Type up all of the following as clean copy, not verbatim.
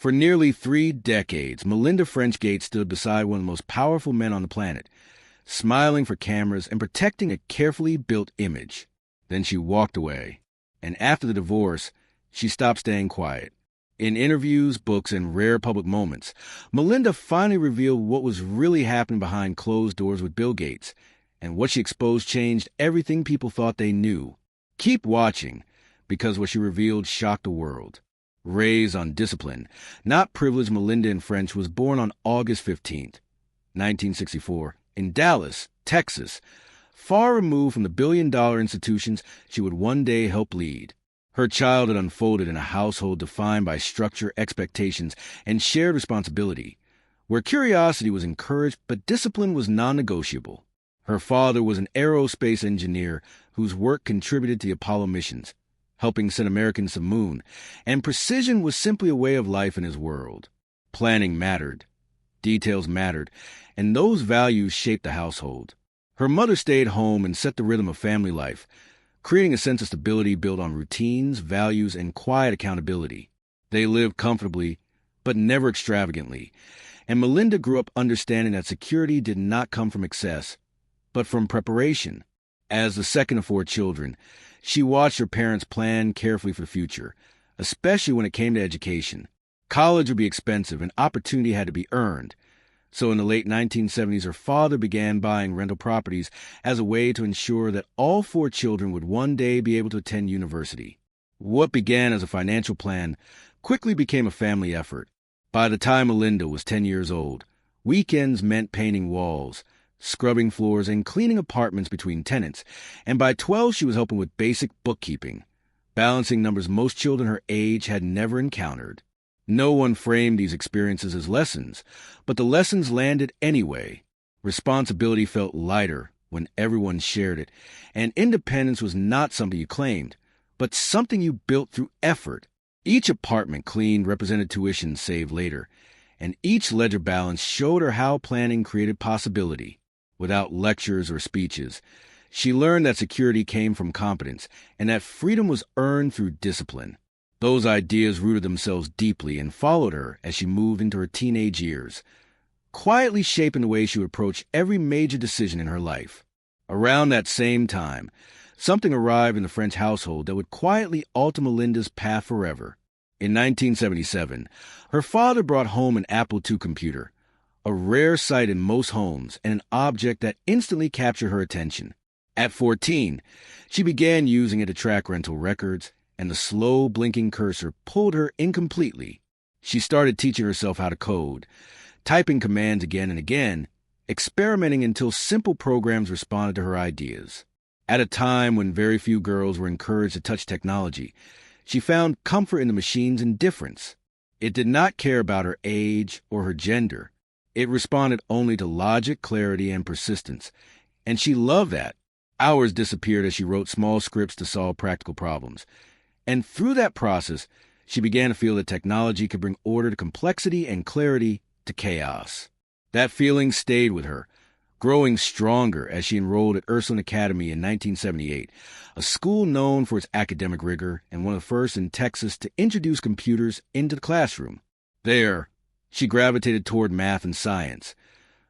For nearly 3 decades, Melinda French Gates stood beside one of the most powerful men on the planet, smiling for cameras and protecting a carefully built image. Then she walked away, and after the divorce, she stopped staying quiet. In interviews, books, and rare public moments, Melinda finally revealed what was really happening behind closed doors with Bill Gates, and what she exposed changed everything people thought they knew. Keep watching, because what she revealed shocked the world. Raised on discipline, not privilege, Melinda French was born on August 15th, 1964, in Dallas, Texas, far removed from the billion-dollar institutions she would one day help lead. Her childhood unfolded in a household defined by structure, expectations, and shared responsibility, where curiosity was encouraged but discipline was non-negotiable. Her father was an aerospace engineer whose work contributed to the Apollo missions, helping send Americans to the moon, and precision was simply a way of life in his world. Planning mattered, details mattered, and those values shaped the household. Her mother stayed home and set the rhythm of family life, creating a sense of stability built on routines, values, and quiet accountability. They lived comfortably, but never extravagantly, and Melinda grew up understanding that security did not come from excess, but from preparation. As the second of 4 children, she watched her parents plan carefully for the future, especially when it came to education. College would be expensive and opportunity had to be earned. So in the late 1970s, her father began buying rental properties as a way to ensure that all 4 children would one day be able to attend university. What began as a financial plan quickly became a family effort. By the time Melinda was 10 years old, weekends meant painting walls, scrubbing floors, and cleaning apartments between tenants, and by 12 she was helping with basic bookkeeping, balancing numbers most children her age had never encountered. No one framed these experiences as lessons, but the lessons landed anyway. Responsibility felt lighter when everyone shared it, and independence was not something you claimed, but something you built through effort. Each apartment cleaned represented tuition saved later, and each ledger balance showed her how planning created possibility. Without lectures or speeches, she learned that security came from competence and that freedom was earned through discipline. Those ideas rooted themselves deeply and followed her as she moved into her teenage years, quietly shaping the way she would approach every major decision in her life. Around that same time, something arrived in the French household that would quietly alter Melinda's path forever. In 1977, her father brought home an Apple II computer, a rare sight in most homes and an object that instantly captured her attention. At 14, she began using it to track rental records, and the slow blinking cursor pulled her incompletely. She started teaching herself how to code, typing commands again and again, experimenting until simple programs responded to her ideas. At a time when very few girls were encouraged to touch technology, she found comfort in the machine's indifference. It did not care about her age or her gender. It responded only to logic, clarity, and persistence, and she loved that. Hours disappeared as she wrote small scripts to solve practical problems. And through that process, she began to feel that technology could bring order to complexity and clarity to chaos. That feeling stayed with her, growing stronger as she enrolled at Ursuline Academy in 1978, a school known for its academic rigor and one of the first in Texas to introduce computers into the classroom. There, she gravitated toward math and science,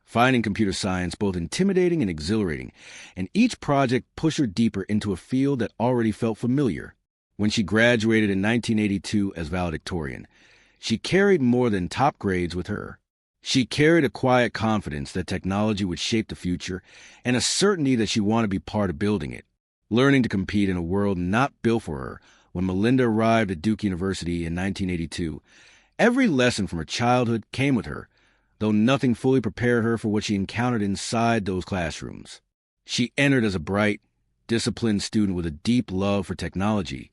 finding computer science both intimidating and exhilarating, and each project pushed her deeper into a field that already felt familiar. When she graduated in 1982 as valedictorian, she carried more than top grades with her. She carried a quiet confidence that technology would shape the future and a certainty that she wanted to be part of building it. Learning to compete in a world not built for her, when Melinda arrived at Duke University in 1982, every lesson from her childhood came with her, though nothing fully prepared her for what she encountered inside those classrooms. She entered as a bright, disciplined student with a deep love for technology,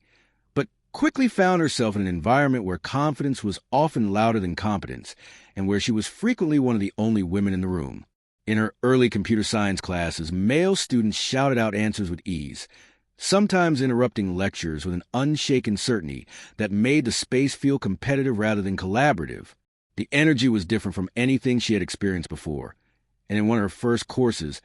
but quickly found herself in an environment where confidence was often louder than competence, and where she was frequently one of the only women in the room. In her early computer science classes, male students shouted out answers with ease, sometimes interrupting lectures with an unshaken certainty that made the space feel competitive rather than collaborative. The energy was different from anything she had experienced before, and in one of her first courses,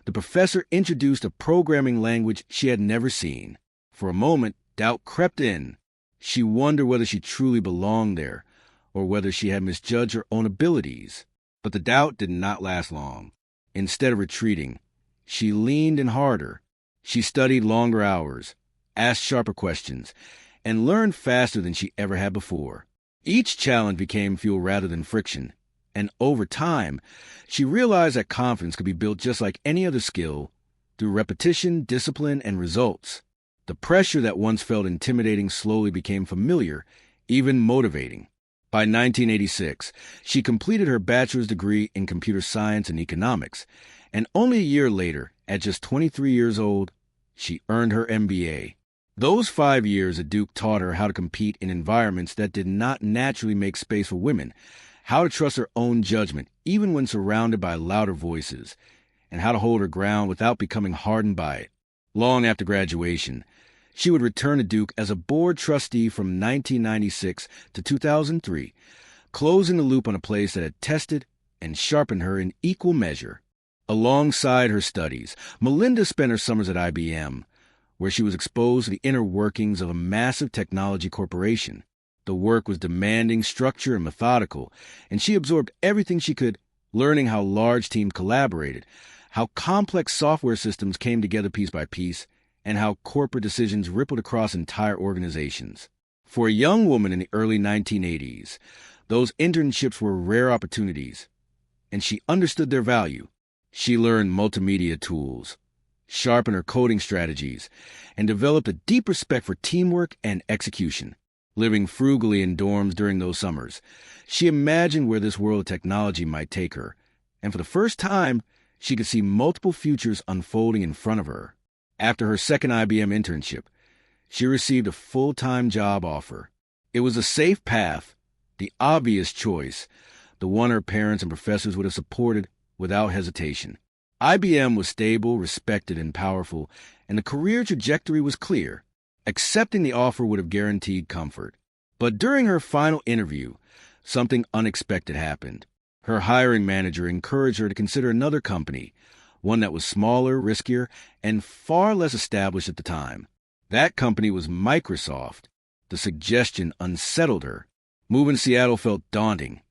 the professor introduced a programming language she had never seen. For a moment, doubt crept in. She wondered whether she truly belonged there, or whether she had misjudged her own abilities. But the doubt did not last long. Instead of retreating, she leaned in harder. She studied longer hours, asked sharper questions, and learned faster than she ever had before. Each challenge became fuel rather than friction, and over time, she realized that confidence could be built just like any other skill, through repetition, discipline, and results. The pressure that once felt intimidating slowly became familiar, even motivating. By 1986, she completed her bachelor's degree in computer science and economics, and only a year later, at just 23 years old, she earned her MBA. Those 5 years at Duke taught her how to compete in environments that did not naturally make space for women, how to trust her own judgment even when surrounded by louder voices, and how to hold her ground without becoming hardened by it. Long after graduation, she would return to Duke as a board trustee from 1996 to 2003, closing the loop on a place that had tested and sharpened her in equal measure. Alongside her studies, Melinda spent her summers at IBM, where she was exposed to the inner workings of a massive technology corporation. The work was demanding, structured, and methodical, and she absorbed everything she could, learning how large teams collaborated, how complex software systems came together piece by piece, and how corporate decisions rippled across entire organizations. For a young woman in the early 1980s, those internships were rare opportunities, and she understood their value. She learned multimedia tools, sharpened her coding strategies, and developed a deep respect for teamwork and execution. Living frugally in dorms during those summers, she imagined where this world of technology might take her, and for the first time, she could see multiple futures unfolding in front of her. After her second IBM internship, she received a full-time job offer. It was a safe path, the obvious choice, the one her parents and professors would have supported without hesitation. IBM was stable, respected, and powerful, and the career trajectory was clear. Accepting the offer would have guaranteed comfort. But during her final interview, something unexpected happened. Her hiring manager encouraged her to consider another company, one that was smaller, riskier, and far less established at the time. That company was Microsoft. The suggestion unsettled her. Moving to Seattle felt daunting,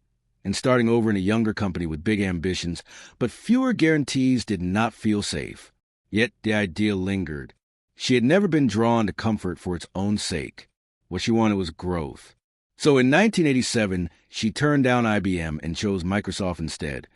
and starting over in a younger company with big ambitions, but fewer guarantees did not feel safe. Yet the idea lingered. She had never been drawn to comfort for its own sake. What she wanted was growth. So in 1987, she turned down IBM and chose Microsoft instead,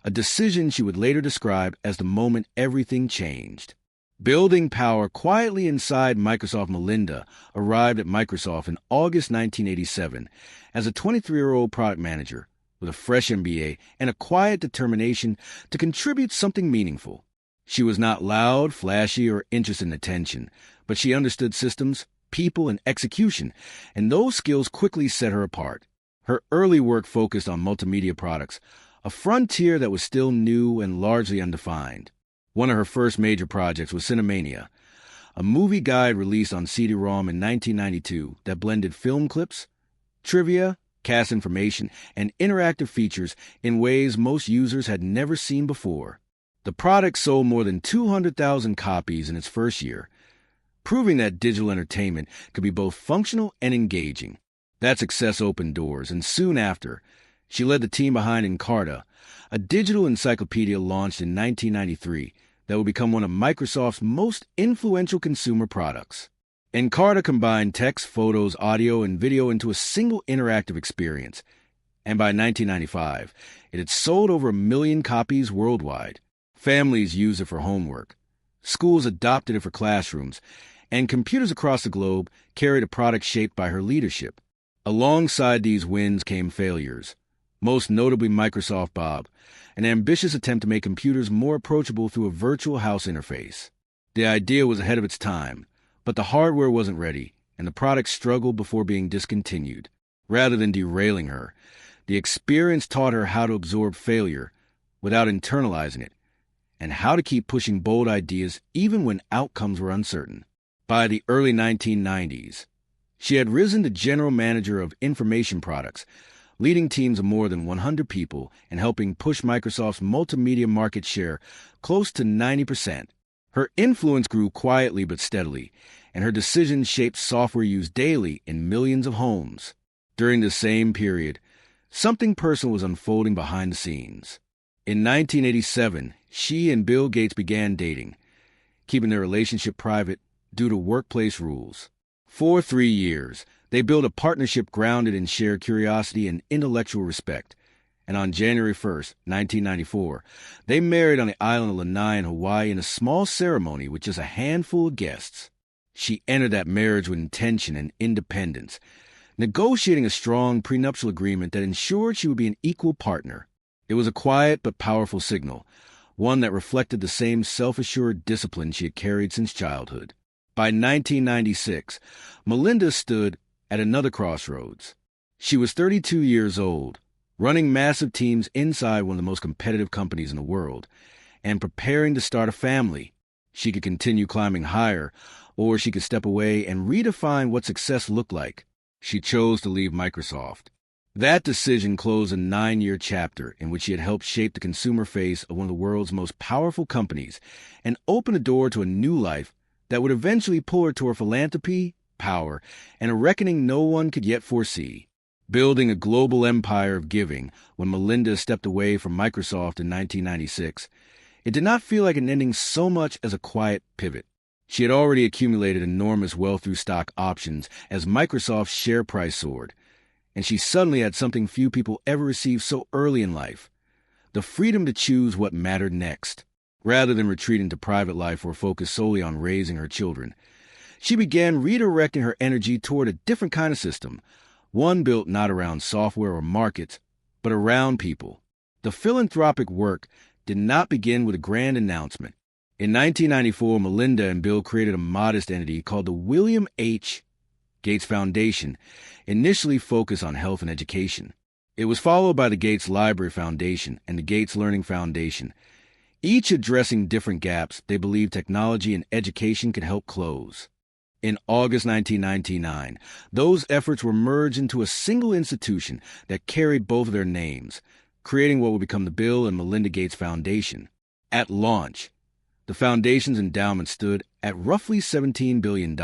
a decision she would later describe as the moment everything changed. Building power quietly inside Microsoft, Melinda arrived at Microsoft in August 1987 as a 23-year-old product manager with a fresh MBA and a quiet determination to contribute something meaningful. She was not loud, flashy, or interested in attention, but she understood systems, people, and execution, and those skills quickly set her apart. Her early work focused on multimedia products, a frontier that was still new and largely undefined. One of her first major projects was Cinemania, a movie guide released on CD-ROM in 1992 that blended film clips, trivia, cast information, and interactive features in ways most users had never seen before. The product sold more than 200,000 copies in its first year, proving that digital entertainment could be both functional and engaging. That success opened doors, and soon after, she led the team behind Encarta, a digital encyclopedia launched in 1993 that would become one of Microsoft's most influential consumer products. Encarta combined text, photos, audio, and video into a single interactive experience, and by 1995, it had sold over 1 million copies worldwide. Families used it for homework, schools adopted it for classrooms, and computers across the globe carried a product shaped by her leadership. Alongside these wins came failures, most notably Microsoft Bob, an ambitious attempt to make computers more approachable through a virtual house interface. The idea was ahead of its time, but the hardware wasn't ready, and the product struggled before being discontinued. Rather than derailing her, the experience taught her how to absorb failure without internalizing it, and how to keep pushing bold ideas even when outcomes were uncertain. By the early 1990s, she had risen to general manager of information products, leading teams of more than 100 people and helping push Microsoft's multimedia market share close to 90%. Her influence grew quietly but steadily, and her decisions shaped software used daily in millions of homes. During the same period, something personal was unfolding behind the scenes. In 1987, she and Bill Gates began dating, keeping their relationship private due to workplace rules. For 3 years, they built a partnership grounded in shared curiosity and intellectual respect. And on January 1st, 1994, they married on the island of Lanai in Hawaii in a small ceremony with just a handful of guests. She entered that marriage with intention and independence, negotiating a strong prenuptial agreement that ensured she would be an equal partner. It was a quiet but powerful signal, one that reflected the same self-assured discipline she had carried since childhood. By 1996, Melinda stood at another crossroads. She was 32 years old, running massive teams inside one of the most competitive companies in the world, and preparing to start a family. She could continue climbing higher, or she could step away and redefine what success looked like. She chose to leave Microsoft. That decision closed a 9-year chapter in which she had helped shape the consumer face of one of the world's most powerful companies and opened a door to a new life that would eventually pull her toward philanthropy, power, and a reckoning no one could yet foresee. Building a global empire of giving when Melinda stepped away from Microsoft in 1996, it did not feel like an ending so much as a quiet pivot. She had already accumulated enormous wealth through stock options as Microsoft's share price soared, and she suddenly had something few people ever received so early in life: the freedom to choose what mattered next. Rather than retreating to private life or focus solely on raising her children, she began redirecting her energy toward a different kind of system, one built not around software or markets, but around people. The philanthropic work did not begin with a grand announcement. In 1994, Melinda and Bill created a modest entity called the William H. Gates Foundation, initially focused on health and education. It was followed by the Gates Library Foundation and the Gates Learning Foundation, each addressing different gaps they believed technology and education could help close. In August 1999, those efforts were merged into a single institution that carried both of their names, creating what would become the Bill and Melinda Gates Foundation. At launch, the foundation's endowment stood at roughly $17 billion,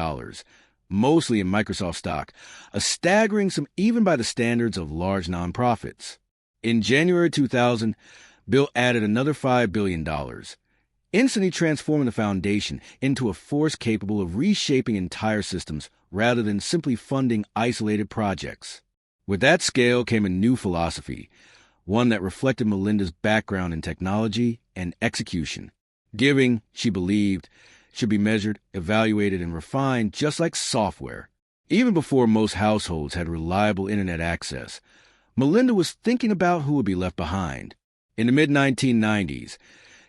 mostly in Microsoft stock, a staggering sum even by the standards of large nonprofits. In January 2000, Bill added another $5 billion, instantly transforming the foundation into a force capable of reshaping entire systems rather than simply funding isolated projects. With that scale came a new philosophy, one that reflected Melinda's background in technology and execution. Giving, she believed, should be measured, evaluated, and refined just like software. Even before most households had reliable internet access, Melinda was thinking about who would be left behind. In the mid-1990s,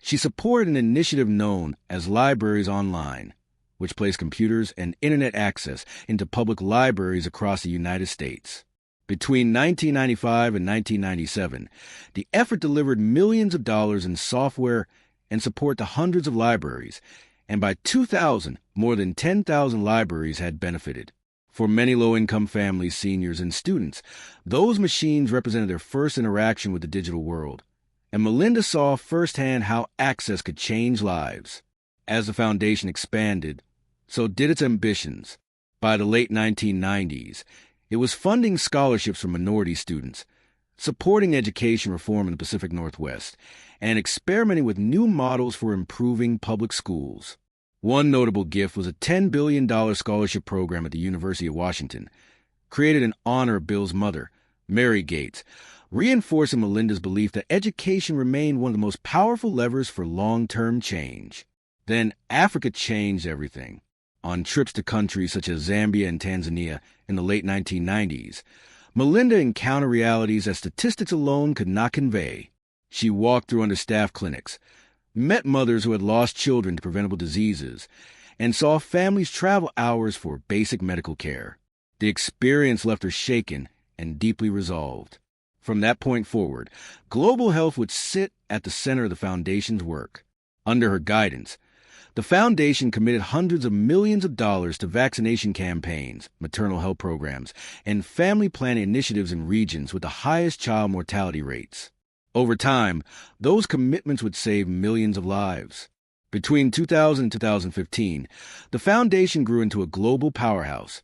she supported an initiative known as Libraries Online, which placed computers and internet access into public libraries across the United States. Between 1995 and 1997, the effort delivered millions of dollars in software and support to hundreds of libraries, and by 2000, more than 10,000 libraries had benefited. For many low-income families, seniors, and students, those machines represented their first interaction with the digital world, and Melinda saw firsthand how access could change lives. As the foundation expanded, so did its ambitions. By the late 1990s, it was funding scholarships for minority students, supporting education reform in the Pacific Northwest, and experimenting with new models for improving public schools. One notable gift was a $10 billion scholarship program at the University of Washington, created in honor of Bill's mother, Mary Gates, reinforcing Melinda's belief that education remained one of the most powerful levers for long-term change. Then Africa changed everything. On trips to countries such as Zambia and Tanzania in the late 1990s, Melinda encountered realities that statistics alone could not convey. She walked through understaffed clinics, met mothers who had lost children to preventable diseases, and saw families travel hours for basic medical care. The experience left her shaken and deeply resolved. From that point forward, global health would sit at the center of the Foundation's work. Under her guidance, the Foundation committed hundreds of millions of dollars to vaccination campaigns, maternal health programs, and family planning initiatives in regions with the highest child mortality rates. Over time, those commitments would save millions of lives. Between 2000 and 2015, the Foundation grew into a global powerhouse,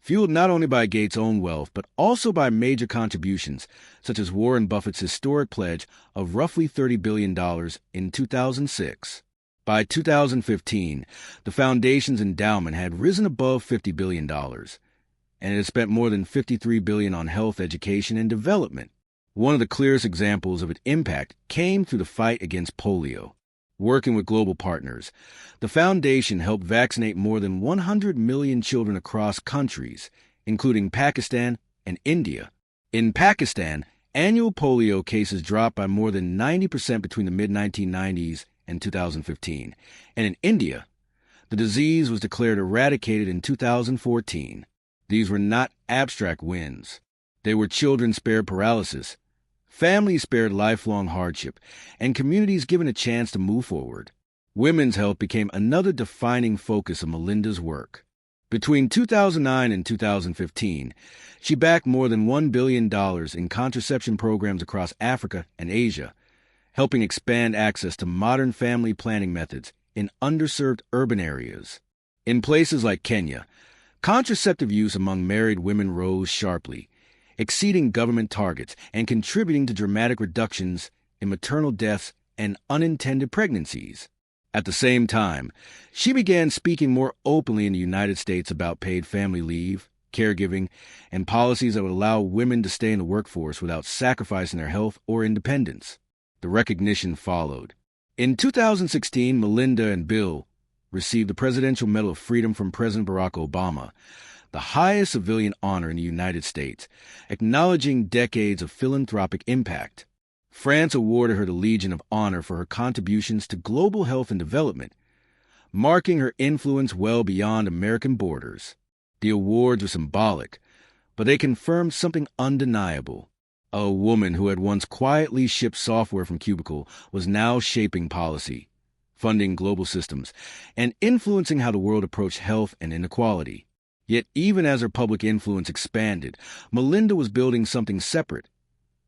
fueled not only by Gates' own wealth, but also by major contributions, such as Warren Buffett's historic pledge of roughly $30 billion in 2006. By 2015, the foundation's endowment had risen above $50 billion, and it had spent more than $53 billion on health, education, and development. One of the clearest examples of its impact came through the fight against polio. Working with global partners, the foundation helped vaccinate more than 100 million children across countries, including Pakistan and India. In Pakistan, annual polio cases dropped by more than 90% between the mid-1990s and 2015, and in India, the disease was declared eradicated in 2014. These were not abstract wins. They were children spared paralysis, families spared lifelong hardship, and communities given a chance to move forward. Women's health became another defining focus of Melinda's work. Between 2009 and 2015, she backed more than $1 billion in contraception programs across Africa and Asia, helping expand access to modern family planning methods in underserved urban areas. In places like Kenya, contraceptive use among married women rose sharply, exceeding government targets and contributing to dramatic reductions in maternal deaths and unintended pregnancies. At the same time, she began speaking more openly in the United States about paid family leave, caregiving, and policies that would allow women to stay in the workforce without sacrificing their health or independence. The recognition followed. In 2016, Melinda and Bill received the Presidential Medal of Freedom from President Barack Obama, the highest civilian honor in the United States, acknowledging decades of philanthropic impact. France awarded her the Legion of Honor for her contributions to global health and development, marking her influence well beyond American borders. The awards were symbolic, but they confirmed something undeniable. A woman who had once quietly shipped software from Cubicle was now shaping policy, funding global systems, and influencing how the world approached health and inequality. Yet even as her public influence expanded, Melinda was building something separate,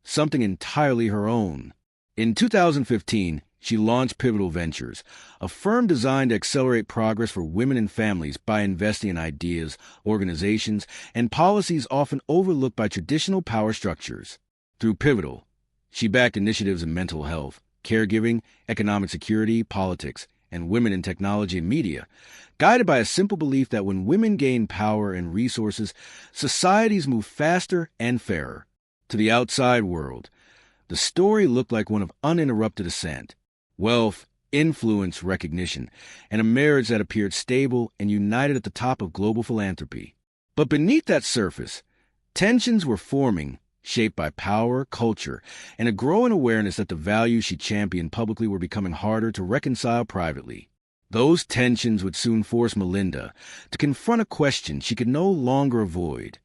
something entirely her own. In 2015, she launched Pivotal Ventures, a firm designed to accelerate progress for women and families by investing in ideas, organizations, and policies often overlooked by traditional power structures. Through Pivotal, she backed initiatives in mental health, caregiving, economic security, politics, and women in technology and media, guided by a simple belief that when women gain power and resources, societies move faster and fairer. To the outside world, the story looked like one of uninterrupted ascent, wealth, influence, recognition, and a marriage that appeared stable and united at the top of global philanthropy. But beneath that surface, tensions were forming, shaped by power, culture, and a growing awareness that the values she championed publicly were becoming harder to reconcile privately. Those tensions would soon force Melinda to confront a question she could no longer avoid: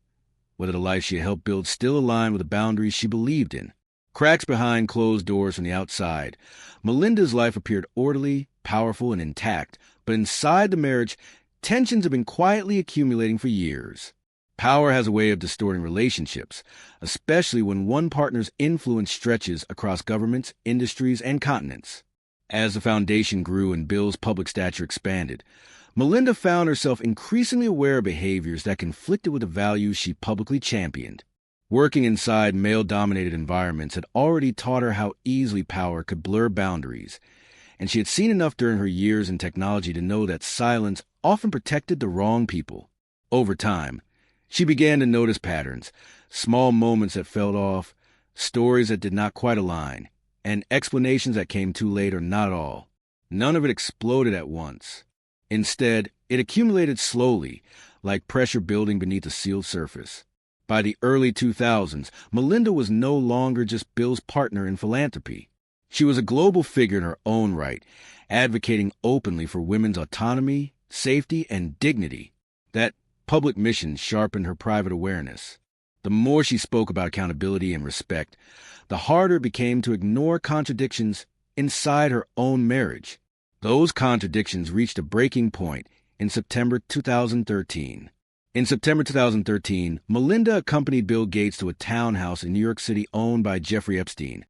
whether the life she had helped build still aligned with the boundaries she believed in. Cracks behind closed doors from the outside, Melinda's life appeared orderly, powerful, and intact, but inside the marriage, tensions had been quietly accumulating for years. Power has a way of distorting relationships, especially when one partner's influence stretches across governments, industries, and continents. As the foundation grew and Bill's public stature expanded, Melinda found herself increasingly aware of behaviors that conflicted with the values she publicly championed. Working inside male-dominated environments had already taught her how easily power could blur boundaries, and she had seen enough during her years in technology to know that silence often protected the wrong people. Over time, she began to notice patterns, small moments that felt off, stories that did not quite align, and explanations that came too late or not at all. None of it exploded at once. Instead, it accumulated slowly, like pressure building beneath a sealed surface. By the early 2000s, Melinda was no longer just Bill's partner in philanthropy. She was a global figure in her own right, advocating openly for women's autonomy, safety, and dignity. That public mission sharpened her private awareness. The more she spoke about accountability and respect, the harder it became to ignore contradictions inside her own marriage. Those contradictions reached a breaking point in September 2013. In September 2013, Melinda accompanied Bill Gates to a townhouse in New York City owned by Jeffrey Epstein,